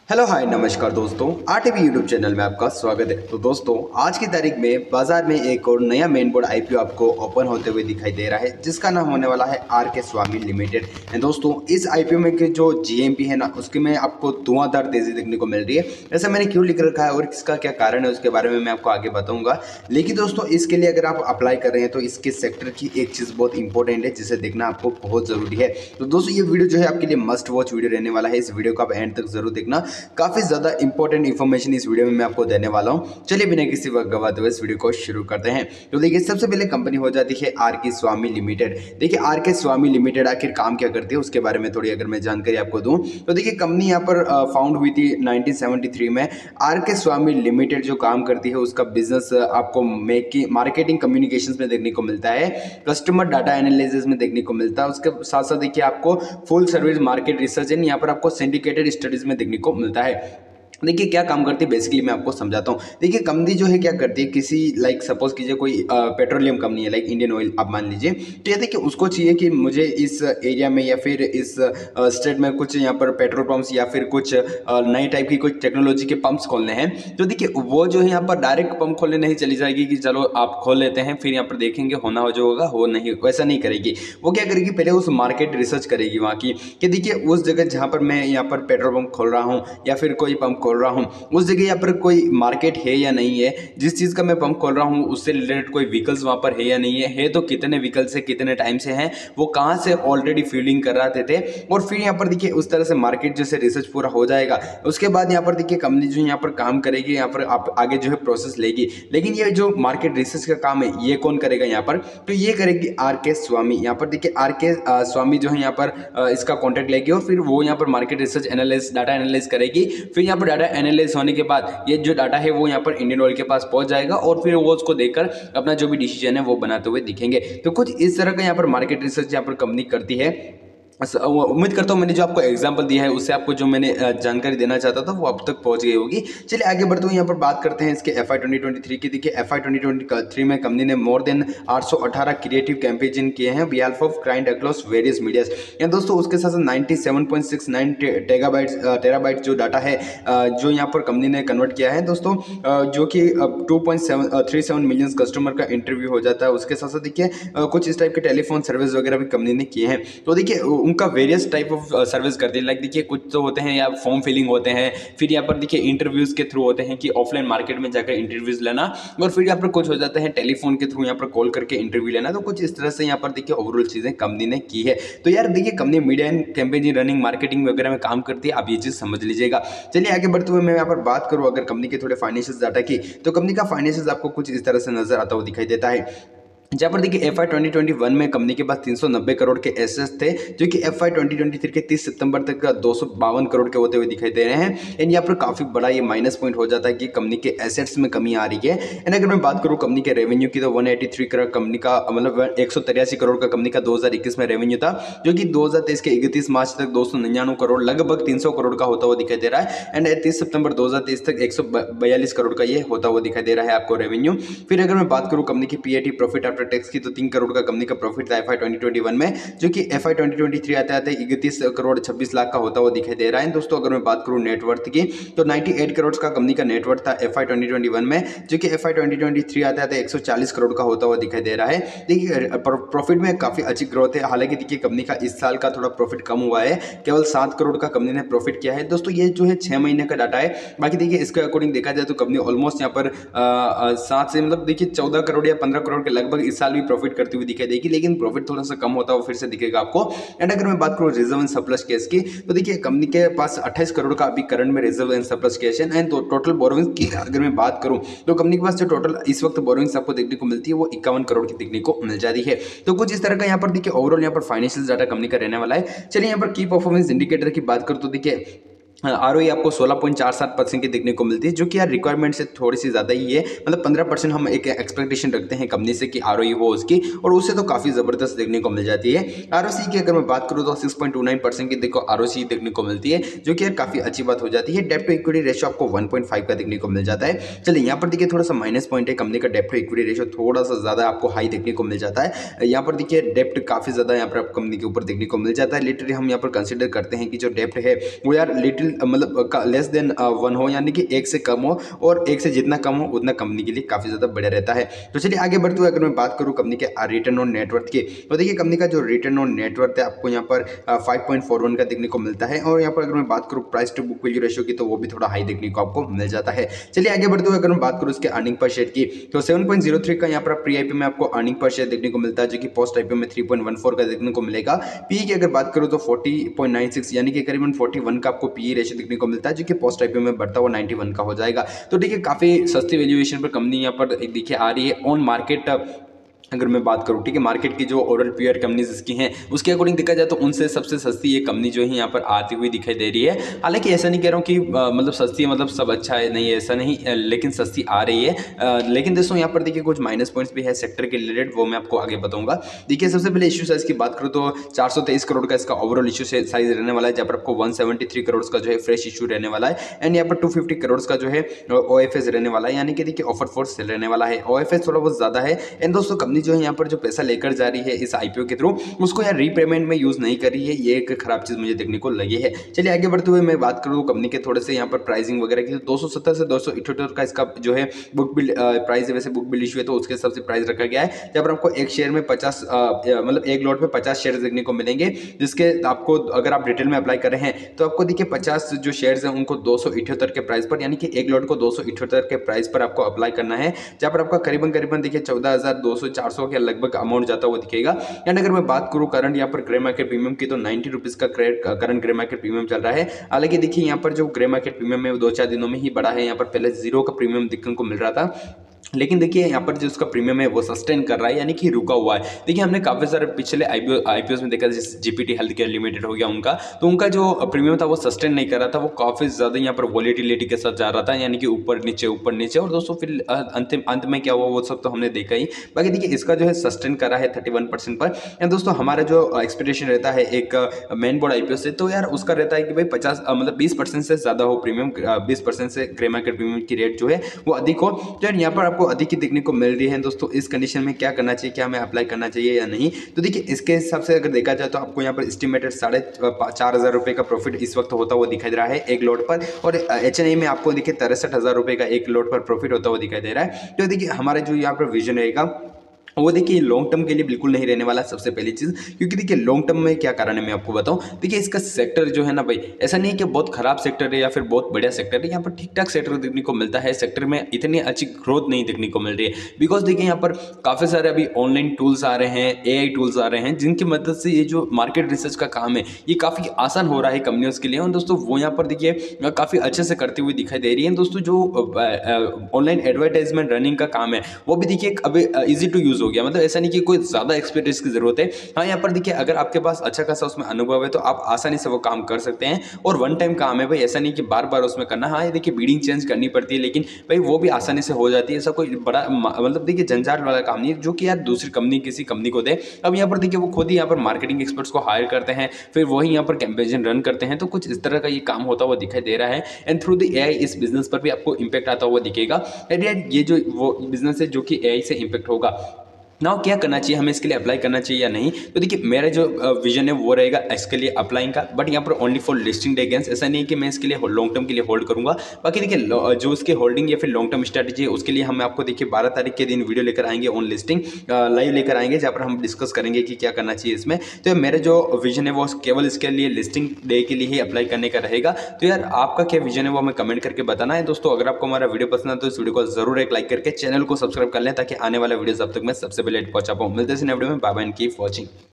Hello hi नमस्कार दोस्तों, RTV YouTube channel में आपका स्वागत है। तो दोस्तों आज की तारीख में बाजार में एक और नया मेन बोर्ड आईपीओ आपको ओपन होते हुए दिखाई दे रहा है, जिसका नाम होने वाला है आर के स्वामी लिमिटेड। एंड दोस्तों इस आईपीओ में के जो जीएमपी है ना, उसके में आपको धुआंधार तेजी देखने को मिल रही है। ऐसा मैंने क्यों लिख रखा है और इसका क्या कारण है उसके बारे में मैं आपको आगे बताऊंगा। लेकिन दोस्तों इसके लिए अगर आप अप्लाई कर रहे हैं तो इसके सेक्टर की एक चीज़ बहुत इंपॉर्टेंट है जिसे देखना आपको बहुत ज़रूरी है। तो दोस्तों ये वीडियो जो है आपके लिए मस्ट वॉच वीडियो रहने वाला है। इस वीडियो को आप एंड तक जरूर देखना, काफी ज्यादा इंपॉर्टेंट इन्फॉर्मेशन इस वीडियो में मैं आपको देने वाला हूं। चलिए बिना किसी वक्त गवाते हुए इस वीडियो को शुरू करते हैं। तो देखिए सबसे पहले कंपनी हो जाती है आर के स्वामी लिमिटेड। देखिए आर के स्वामी लिमिटेड आखिर काम क्या करती है उसके बारे में थोड़ी अगर मैं जानकारी आपको दूं तो देखिए कंपनी यहाँ पर फाउंड हुई थी 1973 में। आर के स्वामी लिमिटेड जो काम करती है उसका बिजनेस आपको मार्केटिंग कम्युनिकेशंस में देखने को मिलता है, कस्टमर डाटा एनालिसिस में देखने को मिलता है। उसके साथ साथ देखिए आपको full service market research and यहाँ पर आपको सिंडिकेटेड स्टडीज में देखने को मिलता है। देखिए क्या काम करती है बेसिकली मैं आपको समझाता हूँ। देखिए कंपनी जो है क्या करती है, किसी लाइक सपोज कीजिए कोई पेट्रोलियम कंपनी है लाइक इंडियन ऑयल आप मान लीजिए, तो ये देखिए उसको चाहिए कि मुझे इस एरिया में या फिर इस स्टेट में कुछ यहाँ पर पेट्रोल पंप्स या फिर कुछ नई टाइप की कुछ टेक्नोलॉजी के पंप्स खोलने हैं। तो देखिए वो जो है यहाँ पर डायरेक्ट पंप खोलने नहीं चली जाएगी कि चलो आप खोल लेते हैं फिर यहाँ पर देखेंगे होना हो जो होगा हो, नहीं वैसा नहीं करेगी। वो क्या करेगी, पहले उस मार्केट रिसर्च करेगी वहाँ की कि देखिए उस जगह जहाँ पर मैं यहाँ पर पेट्रोल पंप खोल रहा हूँ या फिर कोई पंप खोल रहा हूँ उस जगह यहाँ पर कोई मार्केट है या नहीं है, जिस चीज़ का मैं पंप खोल रहा हूँ उससे रिलेटेड कोई व्हीकल्स वहाँ पर है या नहीं है तो कितने व्हीकल्स है कितने टाइम से हैं, वो कहाँ से ऑलरेडी फ्यूलिंग कर रहे थे। और फिर यहाँ पर देखिए उस तरह से मार्केट जैसे रिसर्च पूरा हो जाएगा। उसके बाद यहाँ पर देखिए कंपनी जो यहाँ पर काम करेगी, यहाँ पर आप आगे जो है प्रोसेस लेगी। लेकिन ये जो मार्केट रिसर्च का काम है ये कौन करेगा यहाँ पर, तो ये करेगी आर के स्वामी। यहाँ पर देखिए आर के स्वामी जो है यहाँ पर इसका कॉन्टैक्ट लेगी और फिर वो यहाँ पर market research analysis data analysis करेगी। फिर यहाँ पर डाटा एनालिस होने के बाद ये जो डाटा है वो यहाँ पर इंडियन ऑयल के पास पहुंच जाएगा और फिर वो उसको देखकर अपना जो भी डिसीजन है वो बनाते हुए दिखेंगे। तो कुछ इस तरह का यहाँ पर मार्केट रिसर्च यहाँ पर कंपनी करती है। उम्मीद करता हूँ मैंने जो आपको एग्जांपल दिया है उससे आपको जो मैंने जानकारी देना चाहता था वो अब तक पहुंच गई होगी। चलिए आगे बढ़ते हुए यहाँ पर बात करते हैं इसके FY 2023 की। देखिए FY 2023 में कंपनी ने मोर देन 818 क्रिएटिव कैंपेन किए हैं behalf of client across various medias. या दोस्तों उसके साथ 97.69 टेराबाइट जो डाटा है जो यहाँ पर कंपनी ने कन्वर्ट किया है दोस्तों, जो कि 2.37 मिलियन कस्टमर का इंटरव्यू हो जाता है। उसके साथ साथ देखिए कुछ इस टाइप के टेलीफोन सर्विस वगैरह भी कंपनी ने किए हैं। तो देखिए उनका वेरियस टाइप ऑफ सर्विस करते हैं। लाइक देखिए कुछ तो होते हैं या फॉर्म फिलिंग होते हैं, फिर यहाँ पर देखिए इंटरव्यूज़ के थ्रू होते हैं कि ऑफलाइन मार्केट में जाकर इंटरव्यूज़ लेना, और फिर यहाँ पर कुछ हो जाता है टेलीफोन के थ्रू यहाँ पर कॉल करके इंटरव्यू लेना। तो कुछ इस तरह से यहाँ पर देखिए ओवरऑल चीज़ें कंपनी ने की है। तो यार देखिए company media and campaign running marketing वगैरह में काम करती है, आप ये चीज़ समझ लीजिएगा। चलिए आगे बढ़ते हुए मैं यहाँ पर बात करूँ अगर कंपनी के थोड़े फाइनेंशियल डाटा की, तो कंपनी का फाइनेंशियल आपको कुछ इस तरह से नजर आता हुआ दिखाई देता है। जहाँ पर देखिए FY 2021 में कंपनी के पास 390 करोड़ के एसेट्स थे, जो कि FY 2023 के 30 सितंबर तक का 252 करोड़ के होते हुए दिखाई दे रहे हैं। एंड यहाँ पर काफ़ी बड़ा ये माइनस पॉइंट हो जाता है कि कंपनी के एसेट्स में कमी आ रही है। एंड अगर मैं बात करूँ कंपनी के रेवेन्यू की तो 183 करोड़ कंपनी का मतलब 183 करोड़ का कंपनी का 2021 में रेवेन्यू था, जो कि 2023 के 31 मार्च तक 299 करोड़ लगभग 300 करोड़ का होता हुआ दिखाई दे रहा है। एंड 30 सितंबर 2023 तक 142 करोड़ का ये होता हुआ दिखाई दे रहा है आपको रेवेन्यू। फिर अगर मैं बात करूँ कंपनी की PAT प्रॉफिट आफ्टर टैक्स की, तो 3 करोड़ का कंपनी का प्रॉफिट था FY 2021 में, जो कि FY 2023 आते आते 31 करोड़ 26 लाख का होता हुआ दिखाई दे रहा है। दोस्तों अगर मैं बात करूं नेटवर्थ की, तो 98 करोड़ का कंपनी का नेटवर्थ था FY 2021 में, जो कि FY 2023 आते आते 140 करोड़ का होता हुआ दिखाई दे रहा है। देखिए प्रॉफिट में काफी अच्छी ग्रोथ है। हालांकि देखिए कंपनी का इस साल का थोड़ा प्रॉफिट कम हुआ है, केवल 7 करोड़ का कंपनी ने प्रॉफिट किया है। दोस्तों ये जो है 6 महीने का डाटा है। बाकी देखिए इसके अकॉर्डिंग देखा जाए तो कंपनी ऑलमोस्ट यहाँ पर 7 से मतलब देखिए 14 करोड़ या 15 करोड़ के लगभग इस साल भी प्रॉफिट करती हुई दिखाई देगी, लेकिन प्रॉफिट थोड़ा सा कम होता है वो फिर से दिखेगा आपको। एंड अगर मैं बात करूं रिजर्व एंड सरप्लस कैश की, तो देखिए कंपनी के पास 28 करोड़ का अभी करंट में रिजर्व एंड सरप्लस कैश है। एंड टोटल बोरोइंग्स की अगर मैं बात करूं तो कंपनी के पास जो टोटल इस वक्त बोरोइंग्स आपको देखने को मिलती है वो 51 करोड़ की देखने को मिल जाती है। तो कुछ इस तरह का यहाँ पर देखिए ओवरऑल यहाँ पर फाइनेंशियल डाटा कंपनी का रहने वाला है। चलिए यहाँ पर की परफॉर्मेंस इंडिकेटर की बात करूं तो देखिए ROE आपको 16.47% की देखने को मिलती है, जो कि यार रिक्वायरमेंट से थोड़ी सी ज़्यादा ही है। मतलब 15% हम एक एक्सपेक्टेशन रखते हैं कंपनी से कि ROE हो उसकी, और उससे तो काफ़ी ज़बरदस्त देखने को मिल जाती है। ROC की अगर मैं बात करूँ तो 6.29% की देखो ROC देखने को मिलती है, जो कि यार काफ़ी अच्छी बात हो जाती है। डेप्ट टू इक्विटी रेशियो आपको 1.5 का देखने को मिल जाता है। चलिए यहाँ पर देखिए थोड़ा सा माइनस पॉइंट है, कंपनी का डेप्ट टू इक्विटी रेशियो थोड़ा सा ज़्यादा आपको हाई देखने को मिल जाता है। यहाँ पर देखिए डेप्ट काफ़ी ज़्यादा यहाँ पर कंपनी के ऊपर देखने को मिल जाता है। लिटरली हम यहाँ पर कंसिडर करते हैं कि जो डेप्ट है वो यार लिटिल मतलब लेस देन 1 हो, यानी कि 1 से कम हो, और 1 से जितना कम हो उतना कंपनी के लिए काफ़ी ज़्यादा बढ़िया रहता है। तो चलिए आगे बढ़ते हुए अगर मैं बात करूँ कंपनी के रिटर्न ऑन नेटवर्थ की, तो देखिए कंपनी का जो रिटर्न ऑन नेटवर्थ है आपको यहाँ पर 5.41 का देखने को मिलता है। और यहाँ पर अगर मैं बात करूँ price to book value ratio की, तो वो भी थोड़ा हाई देखने को आपको मिल जाता है। चलिए आगे बढ़ते हुए अगर मैं बात करूँ उसके अर्निंग पर शेयर की, तो 7.03 का यहाँ पर प्री आईपीओ में आपको अर्निंग पर शेयर देखने को मिलता है, जो कि पोस्ट आईपीओ में 3.14 का देखने को मिलेगा। पी की अगर बात करूँ तो 40.96 यानी कि करीबन 41 का आपको पी रेशियो देखने को मिलता है, जो कि पोस्ट आईपीओ में बढ़ता हुआ 91 का हो जाएगा। तो देखिए काफ़ी सस्ती वैल्यूएशन पर कंपनी यहाँ पर एक देखिए आ रही है ऑन मार्केट। अगर मैं बात करूँ ठीक है मार्केट की जो ओवरऑल पीयर कंपनीज इसकी हैं उसके अकॉर्डिंग देखा जाए तो उनसे सबसे सस्ती ये कंपनी जो है यहाँ पर आती हुई दिखाई दे रही है। हालांकि ऐसा नहीं कह रहा हूँ कि मतलब सस्ती है मतलब सब अच्छा है, नहीं ऐसा नहीं, लेकिन सस्ती आ रही है। लेकिन दोस्तों यहाँ पर देखिए कुछ माइनस पॉइंट्स भी है सेक्टर के रिलेटेड, वो मैं आपको आगे बताऊंगा। देखिए सबसे पहले इशू साइज की बात करूँ तो 423 करोड़ का इसका ओवरऑल इशू साइज रहने वाला है, जहाँ पर आपको 173 करोड़ का जो है फ्रेश इशू रहने वाला है। एंड यहाँ पर 250 करोड़ का जो है OFS रहने वाला है, यानी कि देखिए ऑफर फोर्स सेल रहने वाला है। OFS थोड़ा बहुत ज़्यादा है। एंड दोस्तों कंपनी जो है यहाँ पर जो पैसा लेकर जा रही है इस आईपीओ के थ्रू, उसको यार रीपेमेंट में यूज नहीं कर रही है, ये एक खराब चीज मुझे देखने को लगी है। चलिए आगे बढ़ते हुए मैं बात करूँ कंपनी के थोड़े से यहाँ पर प्राइसिंग वगैरह की, 270 से 278 का इसका जो है बुक बिल प्राइस है। वैसे बुक बिल इशू है तो उसके हिसाब से प्राइस रखा गया है, जहाँ पर आपको एक शेयर में 50 मतलब एक लॉट में 50 शेयर देखने को मिलेंगे, जिसके आपको अगर आप रिटेल में अप्लाई कर रहे हैं तो आपको देखिए 50 जो शेयर्स हैं उनको 278 के प्राइस पर, यानी कि एक लॉट को 278 के प्राइस पर आपको अप्लाई करना है, जहाँ पर आपका करीबन देखिए 14,200-400 के लगभग अमाउंट जाता हुआ दिखेगा। एंड अगर मैं बात करूँ करंट यहाँ पर ग्रे मार्केट प्रीमियम की, तो 90 रुपीज़ का करंट ग्रे मार्केट प्रीमियम चल रहा है। हालांकि देखिए यहाँ पर जो ग्रे मार्केट प्रीमियम है 2-4 दिनों में ही बढ़ा है, यहाँ पर पहले 0 का प्रीमियम देखने को मिल रहा था, लेकिन देखिए यहाँ पर जो उसका प्रीमियम है वो सस्टेन कर रहा है, यानी कि रुका हुआ है। देखिए हमने काफ़ी सारे पिछले आईपीओ में देखा, जैसे जीपीटी हेल्थ केयर लिमिटेड हो गया उनका, तो उनका जो प्रीमियम था वो सस्टेन नहीं कर रहा था, वो काफ़ी ज़्यादा यहाँ पर वॉलिटिलिटी के साथ जा रहा था, यानी कि ऊपर नीचे। और दोस्तों फिर अंत में क्या हुआ वो सब तो हमने देखा ही। बाकी देखिए इसका जो है सस्टेन करा है 31% पर। एंड दोस्तों हमारा जो एक्सपेक्टेशन रहता है एक मेन बोर्ड आईपीओ से, तो यार उसका रहता है कि भाई 50 मतलब 20% से ज़्यादा हो प्रीमियम, 20% से ग्रे मार्केट प्रीमियम की रेट जो है वो अधिक हो। तो यार यहाँ पर आपको अधिक ही देखने को मिल रही है। दोस्तों इस कंडीशन में क्या करना चाहिए, क्या हमें अप्लाई करना चाहिए या नहीं, तो देखिए इसके हिसाब से अगर देखा जाए तो आपको यहाँ पर एस्टिमेटेड 4,500 रुपये का प्रॉफिट इस वक्त होता हुआ दिखाई दे रहा है एक लोड पर, और HNI में आपको देखिए 63,000 रुपये का एक लोड पर प्रॉफिट होता हुआ दिखाई दे रहा है। तो देखिए हमारा जो यहाँ पर विजन रहेगा वो देखिए लॉन्ग टर्म के लिए बिल्कुल नहीं रहने वाला, सबसे पहली चीज़, क्योंकि देखिए लॉन्ग टर्म में क्या कारण है मैं आपको बताऊं। देखिए इसका सेक्टर जो है ना भाई, ऐसा नहीं है कि बहुत खराब सेक्टर है या फिर बहुत बढ़िया सेक्टर है, यहाँ पर ठीक ठाक सेक्टर देखने को मिलता है। सेक्टर में इतनी अच्छी ग्रोथ नहीं देखने को मिल रही है, बिकॉज देखिए यहाँ पर काफ़ी सारे अभी ऑनलाइन टूल्स आ रहे हैं, AI टूल्स आ रहे हैं, जिनकी मदद से ये जो मार्केट रिसर्च का काम है ये काफ़ी आसान हो रहा है कंपनियों के लिए। और दोस्तों वो यहाँ पर देखिए काफ़ी अच्छे से करती हुई दिखाई दे रही है। दोस्तों जो ऑनलाइन एडवर्टाइजमेंट रनिंग का काम है वो भी देखिए अभी ईजी टू यूज़ हो गया, मतलब ऐसा नहीं कि कोई ज़्यादा एक्सपीरियंस की ज़रूरत है। हाँ यहाँ पर देखिए अगर आपके पास अच्छा खासा उसमें अनुभव है तो आप आसानी से वो काम कर सकते हैं, और वन टाइम काम है भाई, ऐसा नहीं कि बार बार उसमें करना। हाँ ये देखिए बीडिंग चेंज करनी पड़ती है, लेकिन भाई वो भी आसानी से हो जाती है, ऐसा कोई बड़ा मतलब देखिए जंजाल वाला काम नहीं है जो कि यार दूसरी कंपनी किसी कंपनी को दे। अब यहाँ पर देखिए वो खुद ही यहाँ पर मार्केटिंग एक्सपर्ट्स को हायर करते हैं, फिर वही यहाँ पर कैंपेन रन करते हैं, तो कुछ इस तरह का ये काम होता हुआ दिखाई दे रहा है। एंड थ्रू द AI इस बिजनेस पर भी आपको इम्पैक्ट आता हुआ दिखेगा। एंड यार ये जो वो बिजनेस है जो कि AI से इम्पैक्ट होगा, नाउ क्या करना चाहिए, हमें इसके लिए अप्लाई करना चाहिए या नहीं। तो देखिए मेरा जो विजन है वो रहेगा इसके लिए अप्लाइंग का, बट यहाँ पर only for listing day gains, ऐसा नहीं है कि मैं इसके लिए लॉन्ग टर्म के लिए होल्ड करूंगा। बाकी देखिए जो उसके होल्डिंग या फिर लॉन्ग टर्म स्ट्रेटेजी है उसके लिए हम आपको देखिए 12 तारीख के दिन वीडियो लेकर आएंगे, ऑन लिस्टिंग लाइव लेकर आएंगे, जहाँ पर हम डिस्कस करेंगे कि क्या करना चाहिए इसमें। तो मेरा जो विजन है वो केवल इसके लिए लिस्टिंग डे के लिए ही अप्लाई करने का रहेगा। तो यार आपका क्या विजन है वो हमें कमेंट करके बताना है। दोस्तों अगर आपको हमारा वीडियो पसंद है तो इस वीडियो को जरूर एक लाइक करके चैनल को सब्सक्राइब कर लें, ताकि आने वाला वीडियो अब तक मैं सबसे पहले पहुंचा पाऊँ। मिलते हैं नेक्स्ट वीडियो में, bye bye and keep watching.